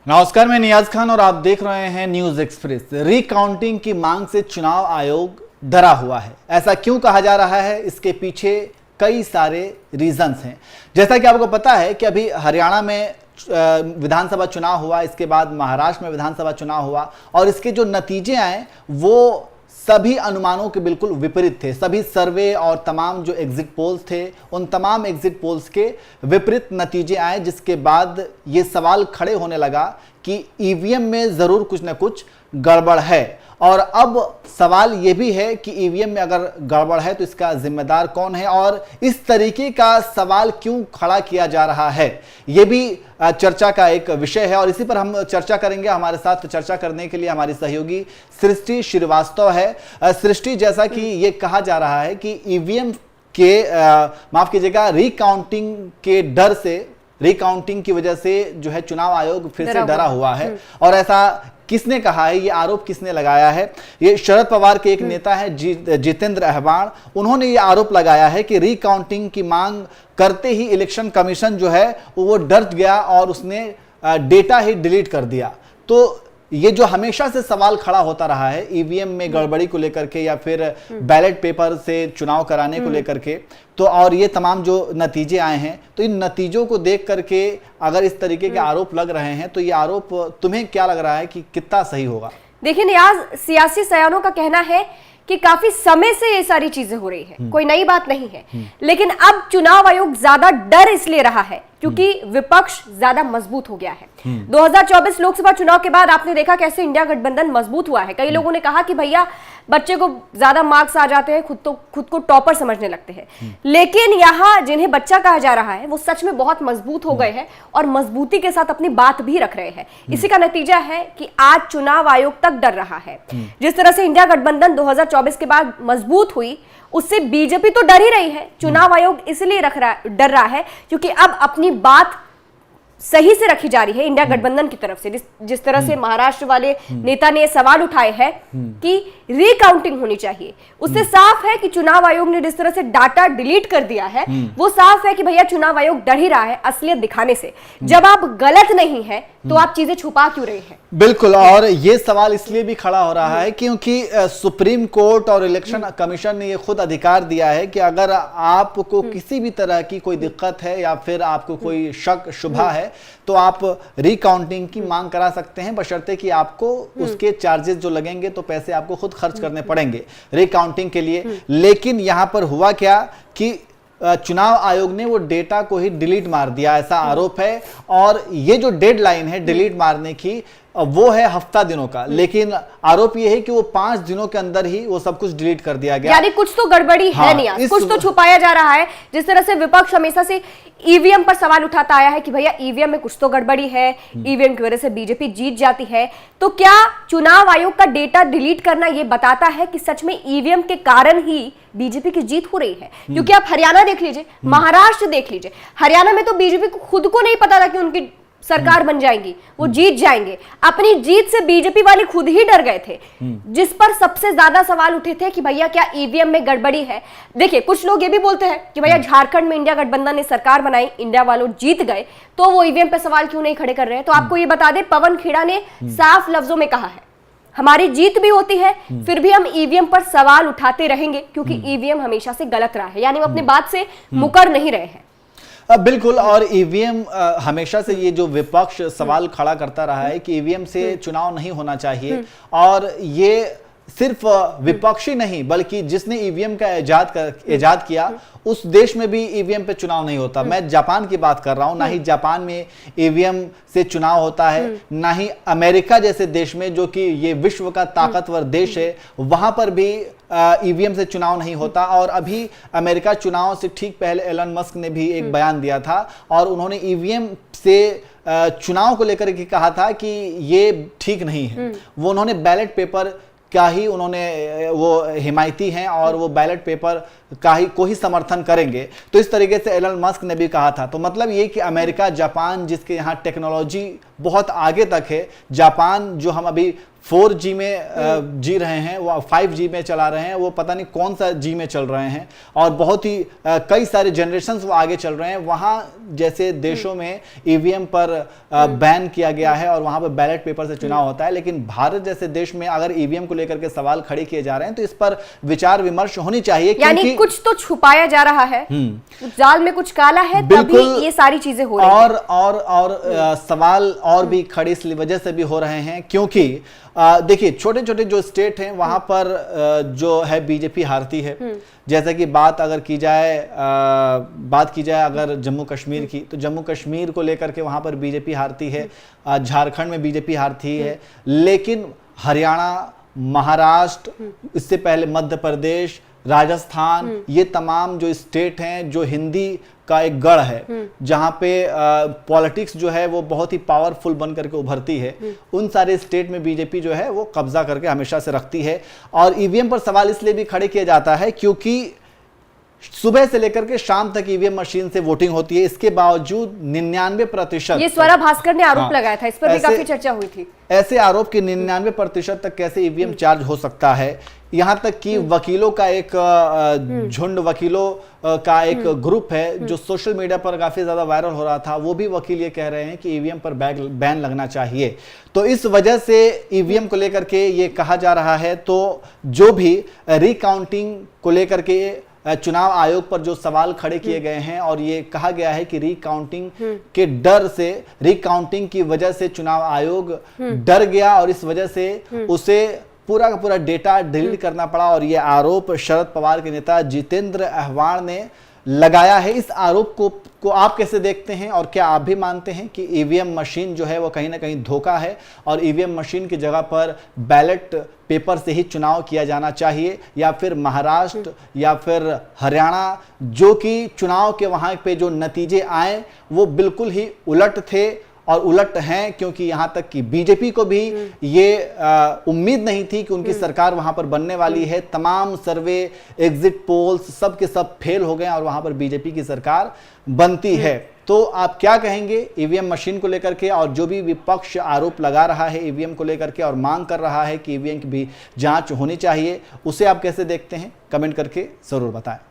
नमस्कार, मैं नियाज खान और आप देख रहे हैं न्यूज एक्सप्रेस। रिकाउंटिंग की मांग से चुनाव आयोग डरा हुआ है। ऐसा क्यों कहा जा रहा है, इसके पीछे कई सारे रीजंस हैं। जैसा कि आपको पता है कि अभी हरियाणा में विधानसभा चुनाव हुआ, इसके बाद महाराष्ट्र में विधानसभा चुनाव हुआ और इसके जो नतीजे आए वो सभी अनुमानों के बिल्कुल विपरीत थे। सभी सर्वे और तमाम जो एग्जिट पोल्स थे, उन तमाम एग्जिट पोल्स के विपरीत नतीजे आए, जिसके बाद ये सवाल खड़े होने लगा कि ईवीएम में जरूर कुछ ना कुछ गड़बड़ है। और अब सवाल ये भी है कि ईवीएम में अगर गड़बड़ है तो इसका जिम्मेदार कौन है और इस तरीके का सवाल क्यों खड़ा किया जा रहा है, ये भी चर्चा का एक विषय है और इसी पर हम चर्चा करेंगे। हमारे साथ चर्चा करने के लिए हमारी सहयोगी सृष्टि श्रीवास्तव है। सृष्टि, जैसा कि ये कहा जा रहा है कि ईवीएम के माफ कीजिएगा रिकाउंटिंग के डर से, रिकाउंटिंग की वजह से जो है चुनाव आयोग फिर से डरा हुआ है। और ऐसा किसने कहा है, ये आरोप किसने लगाया है? ये शरद पवार के एक नेता है जितेंद्र अहवाण, उन्होंने ये आरोप लगाया है कि रिकाउंटिंग की मांग करते ही इलेक्शन कमीशन जो है वो डर गया और उसने डेटा ही डिलीट कर दिया। तो ये जो हमेशा से सवाल खड़ा होता रहा है ईवीएम में गड़बड़ी को लेकर के या फिर बैलेट पेपर से चुनाव कराने को लेकर के, तो और ये तमाम जो नतीजे आए हैं, तो इन नतीजों को देख करके अगर इस तरीके के आरोप लग रहे हैं तो ये आरोप तुम्हें क्या लग रहा है कि कितना सही होगा? देखिए नियाज, सियासी सयानों का कहना है कि काफी समय से ये सारी चीजें हो रही है, कोई नई बात नहीं है। लेकिन अब चुनाव आयोग ज्यादा डर इसलिए रहा है क्योंकि विपक्ष ज्यादा मजबूत हो गया है। 2024 लोकसभा चुनाव के बाद आपने देखा कैसे इंडिया गठबंधन मजबूत हुआ है। कई लोगों ने कहा कि भैया बच्चे को ज्यादा मार्क्स आ जाते हैं, खुद को टॉपर समझने लगते हैं। लेकिन यहाँ जिन्हें बच्चा कहा जा रहा है वो सच में बहुत मजबूत हो गए हैं और मजबूती के साथ अपनी बात भी रख रहे हैं। इसी का नतीजा है कि आज चुनाव आयोग तक डर रहा है। जिस तरह से इंडिया गठबंधन 2024 के बाद मजबूत हुई, उससे बीजेपी तो डर ही रही है। चुनाव आयोग इसलिए डर रहा है क्योंकि अब अपनी बात सही से रखी जा रही है इंडिया गठबंधन की तरफ से। जिस तरह से महाराष्ट्र वाले नेता ने सवाल उठाए हैं कि रिकाउंटिंग होनी चाहिए, उससे साफ है कि चुनाव आयोग ने जिस तरह से डाटा डिलीट कर दिया है वो साफ है कि भैया चुनाव आयोग डर ही रहा है असलियत दिखाने से। जब आप गलत नहीं है तो आप चीजें छुपा क्यों रहे हैं? बिल्कुल, और ये सवाल इसलिए भी खड़ा हो रहा है क्योंकि सुप्रीम कोर्ट और इलेक्शन कमीशन ने ये खुद अधिकार दिया है कि अगर आपको किसी भी तरह की कोई दिक्कत है या फिर आपको कोई शक शुबा है तो आप रिकाउंटिंग की मांग करा सकते हैं, बशर्ते कि आपको उसके चार्जेस जो लगेंगे तो पैसे आपको खुद खर्च करने पड़ेंगे रिकाउंटिंग के लिए। लेकिन यहां पर हुआ क्या कि चुनाव आयोग ने वो डेटा को ही डिलीट मार दिया, ऐसा आरोप है। और ये जो डेडलाइन है डिलीट मारने की वो है हफ्ता दिनों का, लेकिन आरोप ये है कि वो 5 दिनों के अंदर ही वो सब कुछ डिलीट कर दिया गया। यानी कुछ तो गड़बड़ी है नहीं, कुछ तो छुपाया जा रहा है। जिस तरह से विपक्ष हमेशा से ईवीएम पर सवाल उठाता आया है कि भैया ईवीएम में कुछ तो गड़बड़ी है, ईवीएम की वजह से बीजेपी जीत जाती है, तो क्या चुनाव आयोग का डेटा डिलीट करना यह बताता है कि सच में ईवीएम के कारण ही बीजेपी की जीत हो रही है? क्योंकि आप हरियाणा देख लीजिए, महाराष्ट्र देख लीजिए, हरियाणा में तो बीजेपी को खुद को नहीं पता था कि उनकी सरकार बन जाएगी, वो जीत जाएंगे। अपनी जीत से बीजेपी वाले खुद ही डर गए थे। जिस पर सबसे ज्यादा सवाल उठे थे कि भैया क्या ईवीएम में गड़बड़ी है। देखिए, कुछ लोग ये भी बोलते हैं कि भैया झारखंड में इंडिया गठबंधन ने सरकार बनाई, इंडिया वालों जीत गए, तो वो ईवीएम पे सवाल क्यों नहीं खड़े कर रहे हैं? तो आपको ये बता दें, पवन खेड़ा ने साफ लफ्जों में कहा है हमारी जीत भी होती है फिर भी हम ईवीएम पर सवाल उठाते रहेंगे क्योंकि ईवीएम हमेशा से गलत रहा है। यानी वो अपनी बात से मुकर नहीं रहे हैं। बिल्कुल, और ईवीएम हमेशा से ये जो विपक्ष सवाल खड़ा करता रहा है कि ईवीएम से चुनाव नहीं होना चाहिए, और ये सिर्फ विपक्षी नहीं बल्कि जिसने ईवीएम का इजाद किया उस देश में भी ईवीएम पे चुनाव नहीं होता। मैं जापान की बात कर रहा हूं, ना ही जापान में ईवीएम से चुनाव होता है, ना ही अमेरिका जैसे देश में जो कि ये विश्व का ताकतवर देश है, वहां पर भी ईवीएम से चुनाव नहीं होता। और अभी अमेरिका चुनाव से ठीक पहले एलन मस्क ने भी एक बयान दिया था और उन्होंने ईवीएम से चुनाव को लेकर के कहा था कि ये ठीक नहीं है। वो उन्होंने बैलेट पेपर का ही उन्होंने वो हिमायती हैं और वो बैलेट पेपर का ही को ही समर्थन करेंगे। तो इस तरीके से एलन मस्क ने भी कहा था। तो मतलब ये कि अमेरिका, जापान जिसके यहाँ टेक्नोलॉजी बहुत आगे तक है, जापान जो हम अभी 4G में जी रहे हैं, वो 5G में चला रहे हैं, वो पता नहीं कौन सा G में चल रहे हैं, और बहुत ही कई सारे जनरेशंस वो आगे चल रहे हैं। वहां जैसे देशों में ईवीएम पर बैन किया गया है और वहां पर बैलेट पेपर से चुनाव होता है, लेकिन भारत जैसे देश में अगर ईवीएम को लेकर के सवाल खड़े किए जा रहे हैं तो इस पर विचार विमर्श होनी चाहिए, यानी कुछ तो छुपाया जा रहा है, जाल में कुछ काला है, तभी ये सारी चीजें हो रही हैं। और सवाल और भी खड़े इस वजह से भी हो रहे हैं क्योंकि देखिए छोटे छोटे जो स्टेट हैं वहां पर जो है बीजेपी हारती है। जैसे कि बात की जाए अगर जम्मू कश्मीर की, तो जम्मू कश्मीर को लेकर के वहां पर बीजेपी हारती है, झारखंड में बीजेपी हारती है, लेकिन हरियाणा, महाराष्ट्र, इससे पहले मध्य प्रदेश, राजस्थान, ये तमाम जो स्टेट हैं जो हिंदी का एक गढ़ है, जहां पे पॉलिटिक्स जो है वो बहुत ही पावरफुल बन करके उभरती है, उन सारे स्टेट में बीजेपी जो है वो कब्जा करके हमेशा से रखती है। और ईवीएम पर सवाल इसलिए भी खड़े किया जाता है क्योंकि सुबह से लेकर के शाम तक ईवीएम मशीन से वोटिंग होती है, इसके बावजूद 99%, ये स्वरा भास्कर ने आरोप लगाया था, इस पर भी काफी चर्चा हुई थी। ऐसे आरोप कि 99% तक कैसे ईवीएम चार्ज हो सकता है, यहां तक कि वकीलों का एक झुंड, वकीलों का एक ग्रुप है जो सोशल मीडिया पर काफी ज्यादा वायरल हो रहा था, वो भी वकील ये कह रहे हैं कि ईवीएम पर बैन लगना चाहिए। तो इस वजह से ईवीएम को लेकर के ये कहा जा रहा है। तो जो भी रिकाउंटिंग को लेकर के चुनाव आयोग पर जो सवाल खड़े किए गए हैं और ये कहा गया है कि रिकाउंटिंग के डर से, रिकाउंटिंग की वजह से चुनाव आयोग डर गया और इस वजह से उसे पूरा का पूरा डेटा डिलीट करना पड़ा, और ये आरोप शरद पवार के नेता जितेंद्र अहवाण ने लगाया है। इस आरोप को आप कैसे देखते हैं और क्या आप भी मानते हैं कि ईवीएम मशीन जो है वो कहीं ना कहीं धोखा है और ईवीएम मशीन की जगह पर बैलेट पेपर से ही चुनाव किया जाना चाहिए, या फिर महाराष्ट्र या फिर हरियाणा जो कि चुनाव के वहां पे जो नतीजे आए वो बिल्कुल ही उलट थे और उलट हैं, क्योंकि यहां तक कि बीजेपी को भी ये उम्मीद नहीं थी कि उनकी सरकार वहां पर बनने वाली है। तमाम सर्वे, एग्जिट पोल्स सब के सब फेल हो गए और वहां पर बीजेपी की सरकार बनती है। तो आप क्या कहेंगे ईवीएम मशीन को लेकर के, और जो भी विपक्ष आरोप लगा रहा है ईवीएम को लेकर के और मांग कर रहा है कि ईवीएम की भी जांच होनी चाहिए, उसे आप कैसे देखते हैं? कमेंट करके जरूर बताएं।